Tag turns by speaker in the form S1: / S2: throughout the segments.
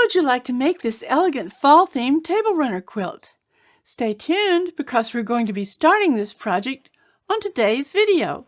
S1: would you like to make this elegant fall-themed table runner quilt? Stay tuned because we're going to be starting this project on today's video.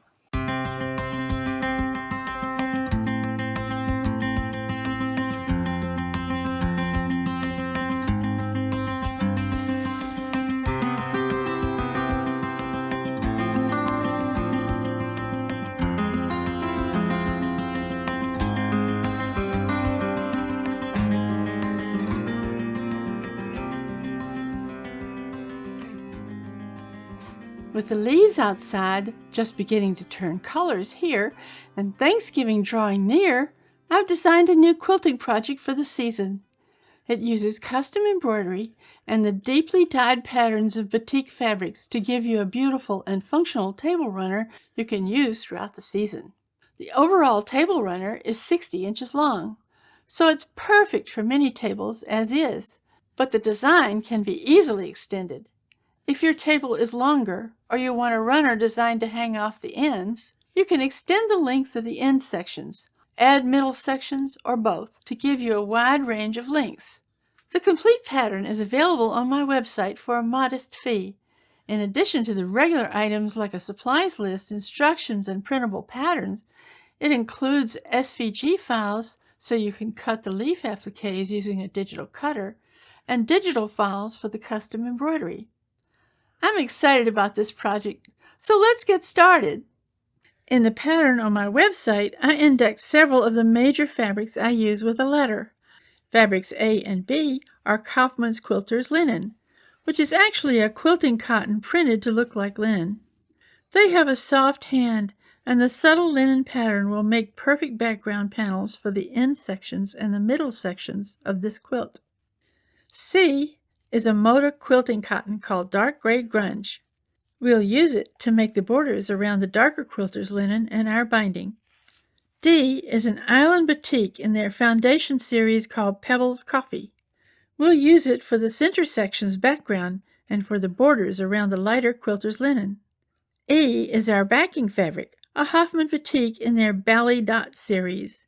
S1: With the leaves outside just beginning to turn colors here and Thanksgiving drawing near, I've designed a new quilting project for the season. It uses custom embroidery and the deeply dyed patterns of batik fabrics to give you a beautiful and functional table runner you can use throughout the season. The overall table runner is 60 inches long, so it's perfect for many tables as is, but the design can be easily extended. If your table is longer, or you want a runner designed to hang off the ends, you can extend the length of the end sections, add middle sections, or both to give you a wide range of lengths. The complete pattern is available on my website for a modest fee. In addition to the regular items like a supplies list, instructions, and printable patterns, it includes SVG files so you can cut the leaf appliques using a digital cutter, and digital files for the custom embroidery. I'm excited about this project, so let's get started. In the pattern on my website, I indexed several of the major fabrics I use with a letter. Fabrics A and B are Kaufman's Quilter's linen, which is actually a quilting cotton printed to look like linen. They have a soft hand, and the subtle linen pattern will make perfect background panels for the end sections and the middle sections of this quilt. C is a Moda quilting cotton called Dark Gray Grunge. We'll use it to make the borders around the darker quilter's linen and our binding. D is an Island Batik in their foundation series called Pebbles Coffee. We'll use it for the center section's background and for the borders around the lighter quilter's linen. E is our backing fabric, a Hoffman Batik in their Bally Dot series.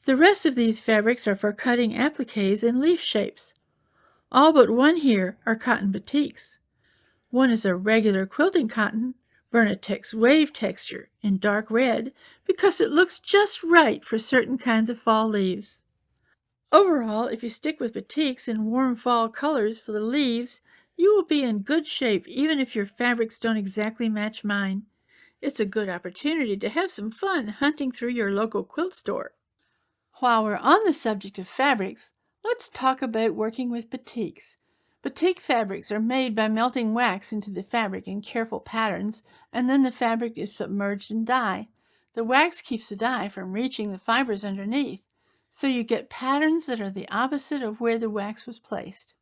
S1: The rest of these fabrics are for cutting appliques and leaf shapes. All but one here are cotton batiks. One is a regular quilting cotton, Bernatex's wave texture in dark red, because it looks just right for certain kinds of fall leaves. Overall, if you stick with batiks in warm fall colors for the leaves, you will be in good shape even if your fabrics don't exactly match mine. It's a good opportunity to have some fun hunting through your local quilt store. While we're on the subject of fabrics, let's talk about working with batiks. Batik fabrics are made by melting wax into the fabric in careful patterns, and then the fabric is submerged in dye. The wax keeps the dye from reaching the fibers underneath, so you get patterns that are the opposite of where the wax was placed.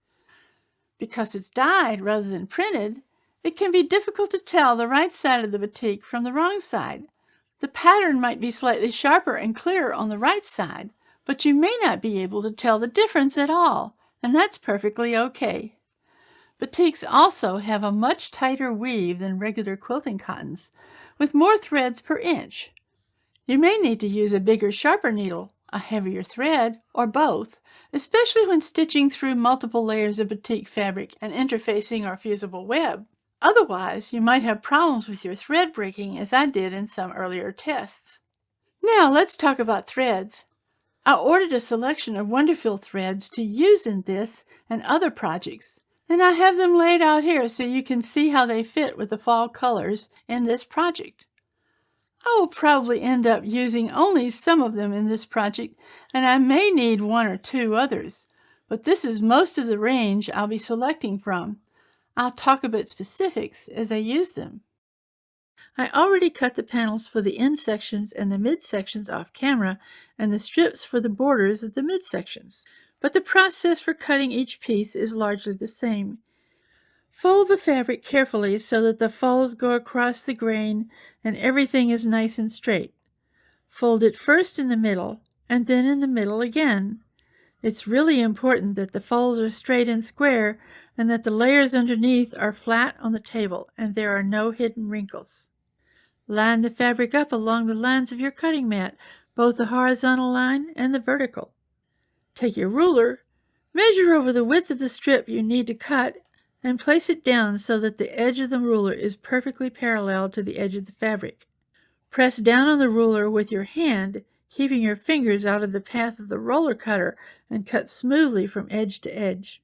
S1: Because it's dyed rather than printed, it can be difficult to tell the right side of the batik from the wrong side. The pattern might be slightly sharper and clearer on the right side, but you may not be able to tell the difference at all, and that's perfectly okay. Batiks also have a much tighter weave than regular quilting cottons, with more threads per inch. You may need to use a bigger, sharper needle, a heavier thread, or both, especially when stitching through multiple layers of batik fabric and interfacing our fusible web. Otherwise, you might have problems with your thread breaking, as I did in some earlier tests. Now let's talk about threads. I ordered a selection of Wonderful threads to use in this and other projects, and I have them laid out here so you can see how they fit with the fall colors in this project. I will probably end up using only some of them in this project, and I may need one or two others, but this is most of the range I'll be selecting from. I'll talk about specifics as I use them. I already cut the panels for the end sections and the mid sections off camera and the strips for the borders of the mid sections, but the process for cutting each piece is largely the same. Fold the fabric carefully so that the folds go across the grain and everything is nice and straight. Fold it first in the middle and then in the middle again. It's really important that the folds are straight and square and that the layers underneath are flat on the table and there are no hidden wrinkles. Line the fabric up along the lines of your cutting mat, both the horizontal line and the vertical. Take your ruler Measure over the width of the strip you need to cut and place it down so that the edge of the ruler is perfectly parallel to the edge of the fabric. Press down on the ruler with your hand, keeping your fingers out of the path of the roller cutter, and cut smoothly from edge to edge.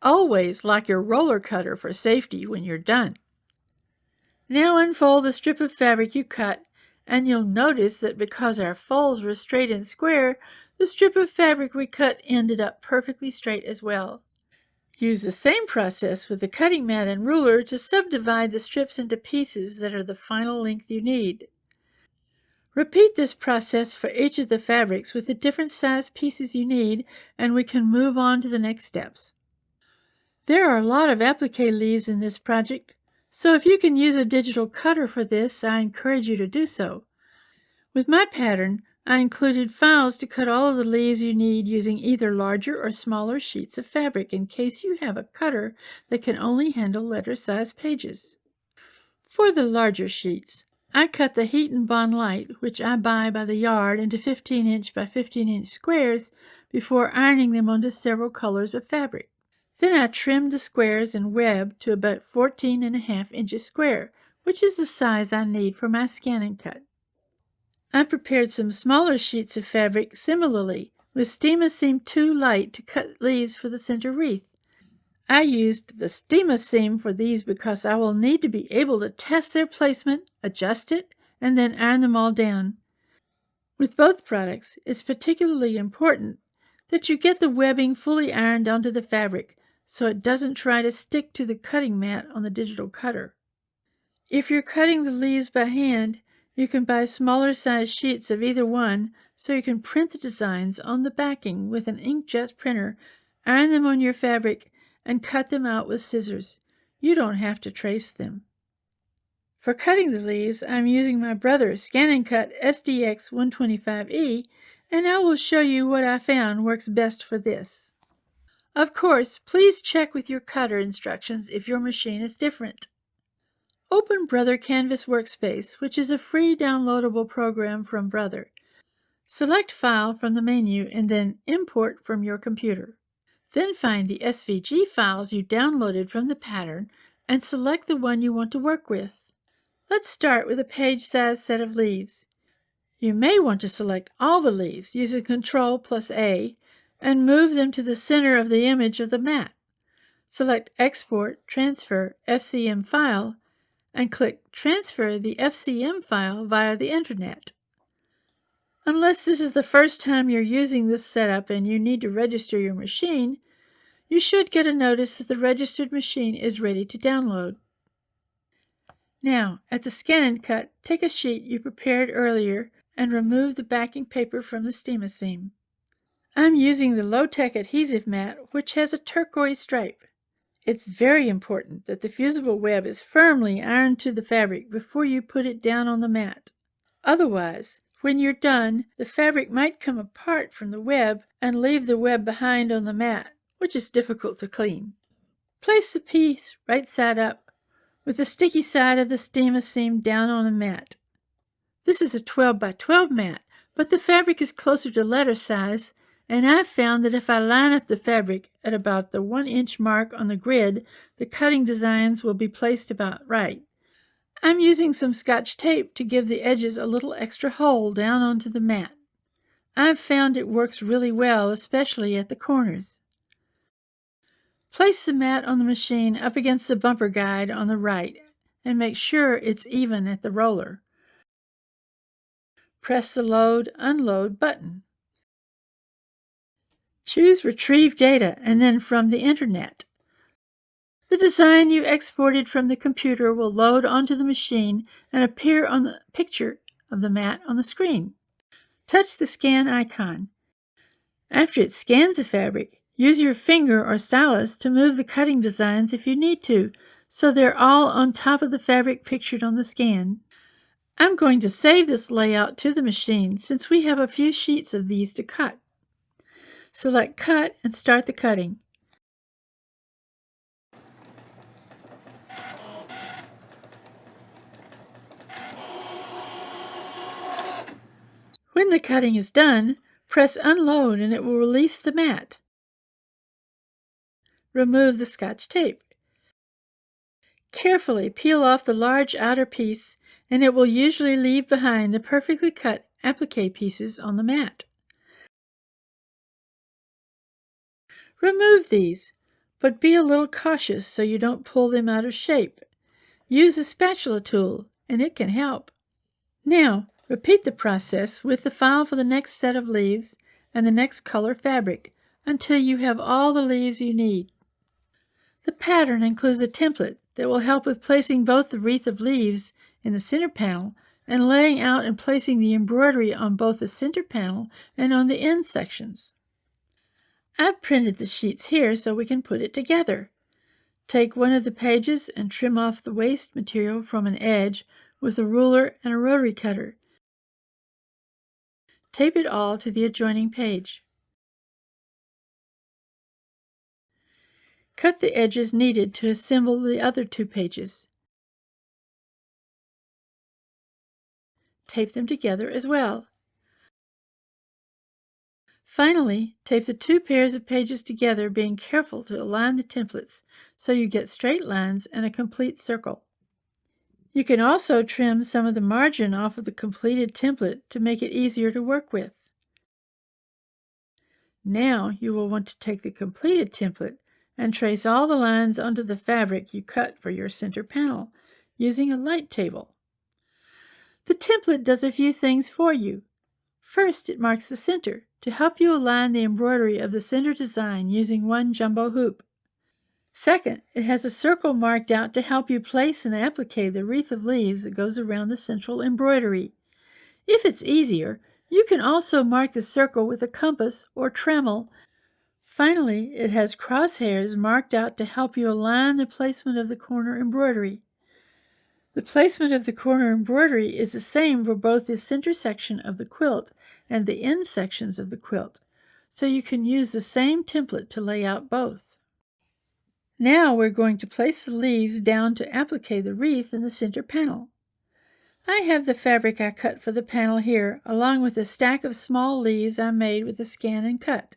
S1: Always lock your roller cutter for safety when you're done. Now unfold the strip of fabric you cut, and you'll notice that because our folds were straight and square, the strip of fabric we cut ended up perfectly straight as well. Use the same process with the cutting mat and ruler to subdivide the strips into pieces that are the final length you need. Repeat this process for each of the fabrics with the different size pieces you need, and we can move on to the next steps. There are a lot of applique leaves in this project, so if you can use a digital cutter for this, I encourage you to do so. With my pattern, I included files to cut all of the leaves you need using either larger or smaller sheets of fabric in case you have a cutter that can only handle letter-sized pages. For the larger sheets, I cut the Heat and Bond Light, which I buy by the yard, into 15-inch by 15-inch squares before ironing them onto several colors of fabric. Then I trimmed the squares and web to about 14.5 inches square, which is the size I need for my scan and cut. I prepared some smaller sheets of fabric similarly, with Steamer Seam 2 Light to cut leaves for the center wreath. I used the Steamer Seam for these because I will need to be able to test their placement, adjust it, and then iron them all down. With both products, it's particularly important that you get the webbing fully ironed onto the fabric so it doesn't try to stick to the cutting mat on the digital cutter. If you're cutting the leaves by hand, you can buy smaller size sheets of either one so you can print the designs on the backing with an inkjet printer, iron them on your fabric, and cut them out with scissors. You don't have to trace them. For cutting the leaves, I'm using my brother's Scan & Cut SDX 125E, and I will show you what I found works best for this. Of course, please check with your cutter instructions if your machine is different. Open Brother Canvas Workspace, which is a free downloadable program from Brother. Select File from the menu and then Import from your computer. Then find the SVG files you downloaded from the pattern and select the one you want to work with. Let's start with a page-sized set of leaves. You may want to select all the leaves using Ctrl+A and move them to the center of the image of the mat. Select Export, Transfer, FCM File, and click Transfer the FCM file via the Internet. Unless this is the first time you're using this setup and you need to register your machine, you should get a notice that the registered machine is ready to download. Now, at the Scan & Cut, take a sheet you prepared earlier and remove the backing paper from the Steamer Seam. I'm using the low-tech adhesive mat, which has a turquoise stripe. It's very important that the fusible web is firmly ironed to the fabric before you put it down on the mat. Otherwise, when you're done, the fabric might come apart from the web and leave the web behind on the mat, which is difficult to clean. Place the piece right side up, with the sticky side of the Steamer Seam down on the mat. This is a 12 by 12 mat, but the fabric is closer to letter size, and I've found that if I line up the fabric at about the 1-inch mark on the grid, the cutting designs will be placed about right. I'm using some Scotch tape to give the edges a little extra hold down onto the mat. I've found it works really well, especially at the corners. Place the mat on the machine up against the bumper guide on the right and make sure it's even at the roller. Press the Load, Unload button. Choose Retrieve Data and then From the Internet. The design you exported from the computer will load onto the machine and appear on the picture of the mat on the screen. Touch the scan icon. After it scans the fabric, use your finger or stylus to move the cutting designs if you need to, so they're all on top of the fabric pictured on the scan. I'm going to save this layout to the machine since we have a few sheets of these to cut. Select Cut and start the cutting. When the cutting is done, press Unload and it will release the mat. remove the Scotch tape. Carefully peel off the large outer piece, and it will usually leave behind the perfectly cut applique pieces on the mat. Remove these, but be a little cautious so you don't pull them out of shape. Use a spatula tool, and it can help. Now, repeat the process with the file for the next set of leaves and the next color fabric until you have all the leaves you need. The pattern includes a template that will help with placing both the wreath of leaves in the center panel and laying out and placing the embroidery on both the center panel and on the end sections. I've printed the sheets here so we can put it together. Take one of the pages and trim off the waste material from an edge with a ruler and a rotary cutter. Tape it all to the adjoining page. Cut the edges needed to assemble the other two pages. Tape them together as well. Finally, tape the two pairs of pages together, being careful to align the templates so you get straight lines and a complete circle. You can also trim some of the margin off of the completed template to make it easier to work with. Now you will want to take the completed template and trace all the lines onto the fabric you cut for your center panel using a light table. The template does a few things for you. First, it marks the center to help you align the embroidery of the center design using one jumbo hoop. Second, it has a circle marked out to help you place and applique the wreath of leaves that goes around the central embroidery. If it's easier, you can also mark the circle with a compass or Dremel. Finally, it has crosshairs marked out to help you align the placement of the corner embroidery. The placement of the corner embroidery is the same for both the center section of the quilt and the end sections of the quilt, so you can use the same template to lay out both. Now we're going to place the leaves down to applique the wreath in the center panel. I have the fabric I cut for the panel here, along with a stack of small leaves I made with a scan and cut.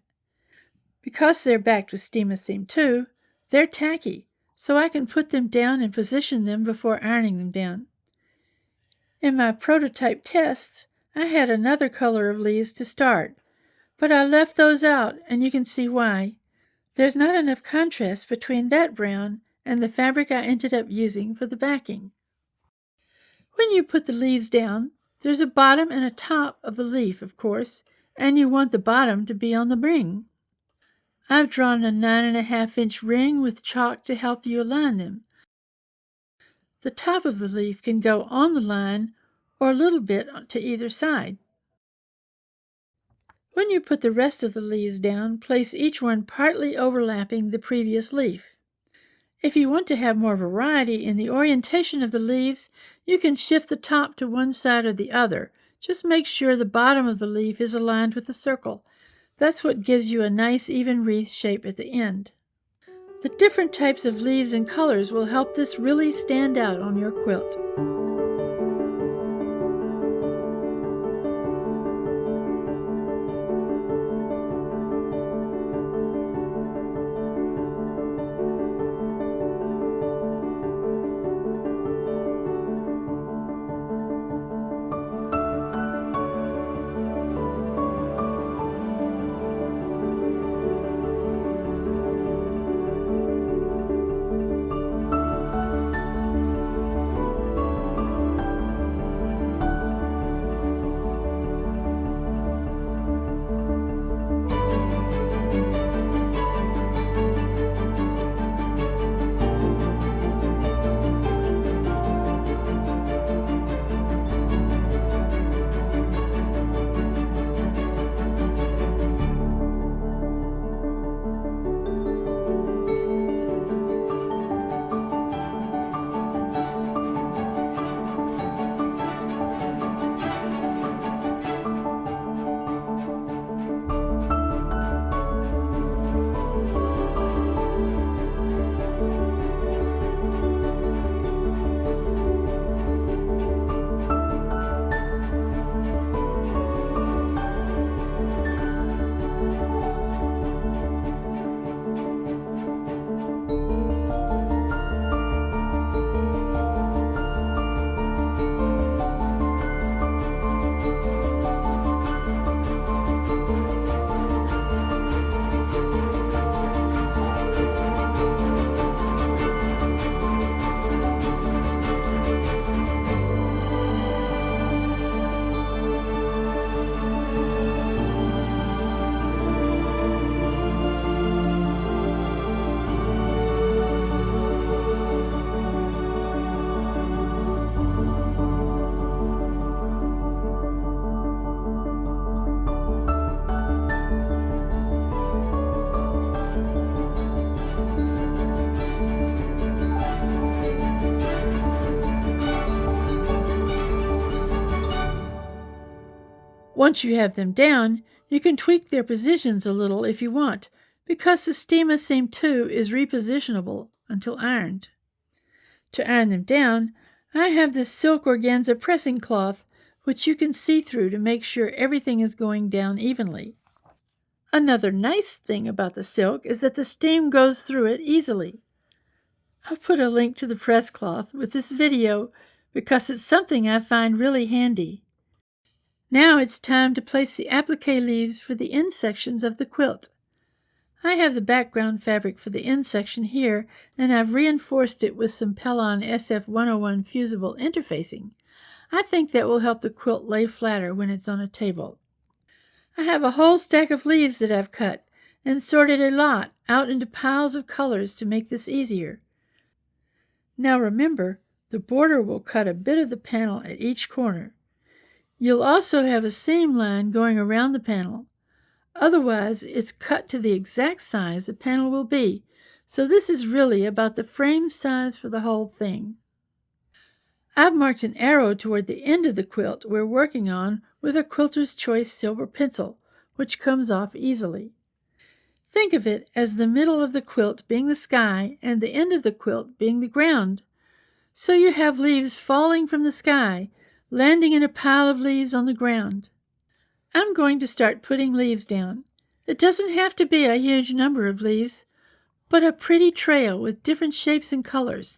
S1: Because they're backed with Steam-A-Seam too, they're tacky, so I can put them down and position them before ironing them down. In my prototype tests, I had another color of leaves to start, but I left those out, and you can see why. There's not enough contrast between that brown and the fabric I ended up using for the backing. When you put the leaves down, there's a bottom and a top of the leaf, of course, and you want the bottom to be on the ring. I've drawn a 9.5-inch ring with chalk to help you align them. The top of the leaf can go on the line or a little bit to either side. When you put the rest of the leaves down, place each one partly overlapping the previous leaf. If you want to have more variety in the orientation of the leaves, you can shift the top to one side or the other. Just make sure the bottom of the leaf is aligned with the circle. That's what gives you a nice even wreath shape at the end. The different types of leaves and colors will help this really stand out on your quilt. Once you have them down, you can tweak their positions a little if you want, because the stemma seam 2 is repositionable until ironed. To iron them down, I have this silk organza pressing cloth, which you can see through to make sure everything is going down evenly. Another nice thing about the silk is that the steam goes through it easily. I'll put a link to the press cloth with this video because it's something I find really handy. Now it's time to place the applique leaves for the end sections of the quilt. I have the background fabric for the end section here, and I've reinforced it with some Pellon SF101 fusible interfacing. I think that will help the quilt lay flatter when it's on a table. I have a whole stack of leaves that I've cut and sorted a lot out into piles of colors to make this easier. Now remember, the border will cut a bit of the panel at each corner. You'll also have a seam line going around the panel. Otherwise, it's cut to the exact size the panel will be, so this is really about the frame size for the whole thing. I've marked an arrow toward the end of the quilt we're working on with a Quilter's Choice silver pencil, which comes off easily. Think of it as the middle of the quilt being the sky and the end of the quilt being the ground. So you have leaves falling from the sky, landing in a pile of leaves on the ground. I'm going to start putting leaves down. It doesn't have to be a huge number of leaves, but a pretty trail with different shapes and colors.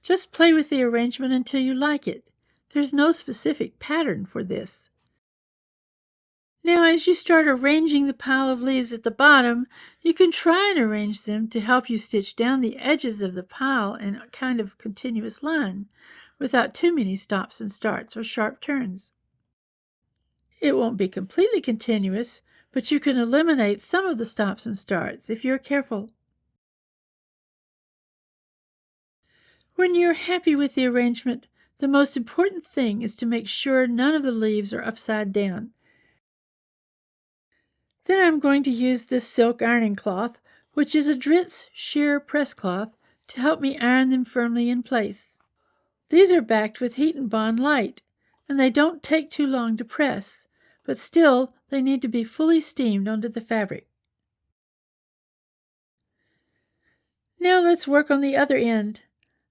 S1: Just play with the arrangement until you like it. There's no specific pattern for this. Now, as you start arranging the pile of leaves at the bottom, you can try and arrange them to help you stitch down the edges of the pile in a kind of continuous line, without too many stops and starts or sharp turns. It won't be completely continuous, but you can eliminate some of the stops and starts if you're careful. When you're happy with the arrangement, the most important thing is to make sure none of the leaves are upside down. Then I'm going to use this silk ironing cloth, which is a Dritz sheer press cloth, to help me iron them firmly in place. These are backed with Heat and Bond Light, and they don't take too long to press, but still they need to be fully steamed onto the fabric. Now let's work on the other end.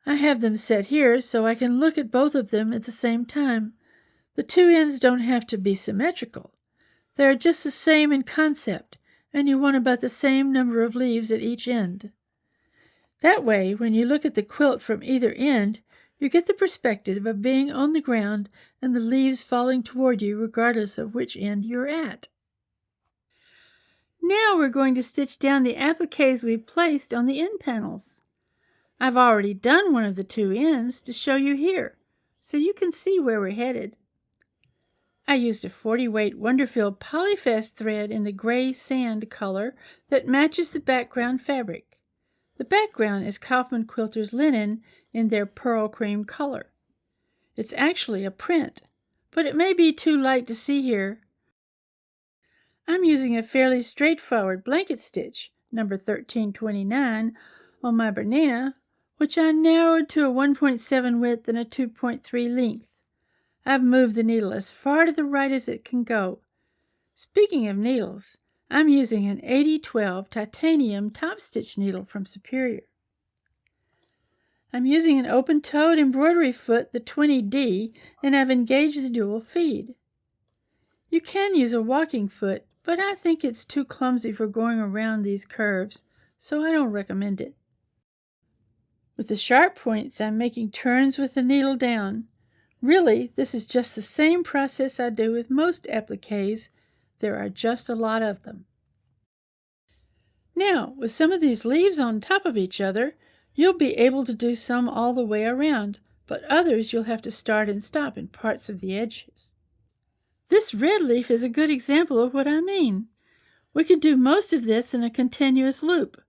S1: I have them set here so I can look at both of them at the same time. The two ends don't have to be symmetrical. They are just the same in concept, and you want about the same number of leaves at each end. That way, when you look at the quilt from either end, you get the perspective of being on the ground and the leaves falling toward you regardless of which end you're at. Now we're going to stitch down the appliques we've placed on the end panels. I've already done one of the two ends to show you here, so you can see where we're headed. I used a 40-weight Wonderfield Polyfest thread in the gray sand color that matches the background fabric. The background is Kaufman Quilters linen in their pearl cream color. It's actually a print, but it may be too light to see here. I'm using a fairly straightforward blanket stitch, number 1329, on my Bernina, which I narrowed to a 1.7 width and a 2.3 length. I've moved the needle as far to the right as it can go. Speaking of needles, I'm using an 8012 titanium top stitch needle from Superior. I'm using an open-toed embroidery foot, the 20D, and I've engaged the dual feed. You can use a walking foot, but I think it's too clumsy for going around these curves, so I don't recommend it. With the sharp points, I'm making turns with the needle down. Really, this is just the same process I do with most appliques. There are just a lot of them. Now, with some of these leaves on top of each other, you'll be able to do some all the way around, but others you'll have to start and stop in parts of the edges. This red leaf is a good example of what I mean. We can do most of this in a continuous loop,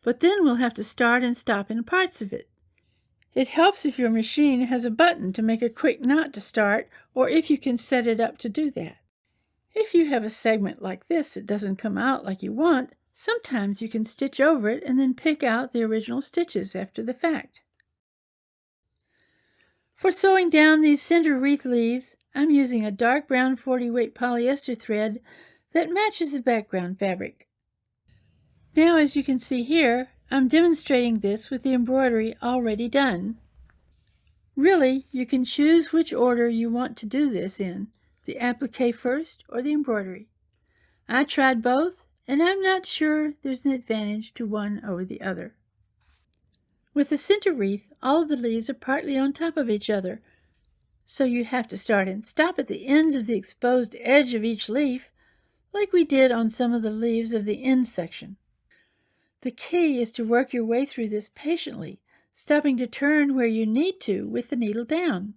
S1: but then we'll have to start and stop in parts of it. It helps if your machine has a button to make a quick knot to start, or if you can set it up to do that. If you have a segment like this that doesn't come out like you want, sometimes you can stitch over it and then pick out the original stitches after the fact. For sewing down these center wreath leaves, I'm using a dark brown 40-weight polyester thread that matches the background fabric. Now, as you can see here, I'm demonstrating this with the embroidery already done. Really, you can choose which order you want to do this in, the applique first or the embroidery. I tried both, and I'm not sure there's an advantage to one over the other. With the center wreath, all of the leaves are partly on top of each other, so you have to start and stop at the ends of the exposed edge of each leaf, like we did on some of the leaves of the end section. The key is to work your way through this patiently, stopping to turn where you need to with the needle down.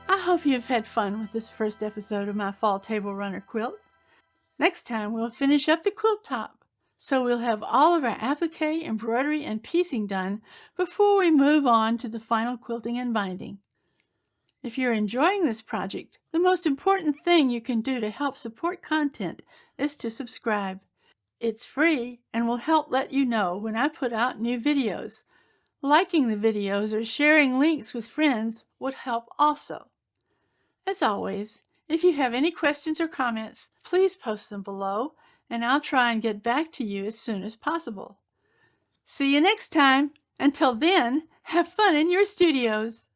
S1: I hope you've had fun with this first episode of my Fall Table Runner quilt. Next time we'll finish up the quilt top, so we'll have all of our applique, embroidery, and piecing done before we move on to the final quilting and binding. If you're enjoying this project, the most important thing you can do to help support content is to subscribe. It's free and will help let you know when I put out new videos. Liking the videos or sharing links with friends would help also. As always, if you have any questions or comments, please post them below, and I'll try and get back to you as soon as possible. See you next time. Until then, have fun in your studios.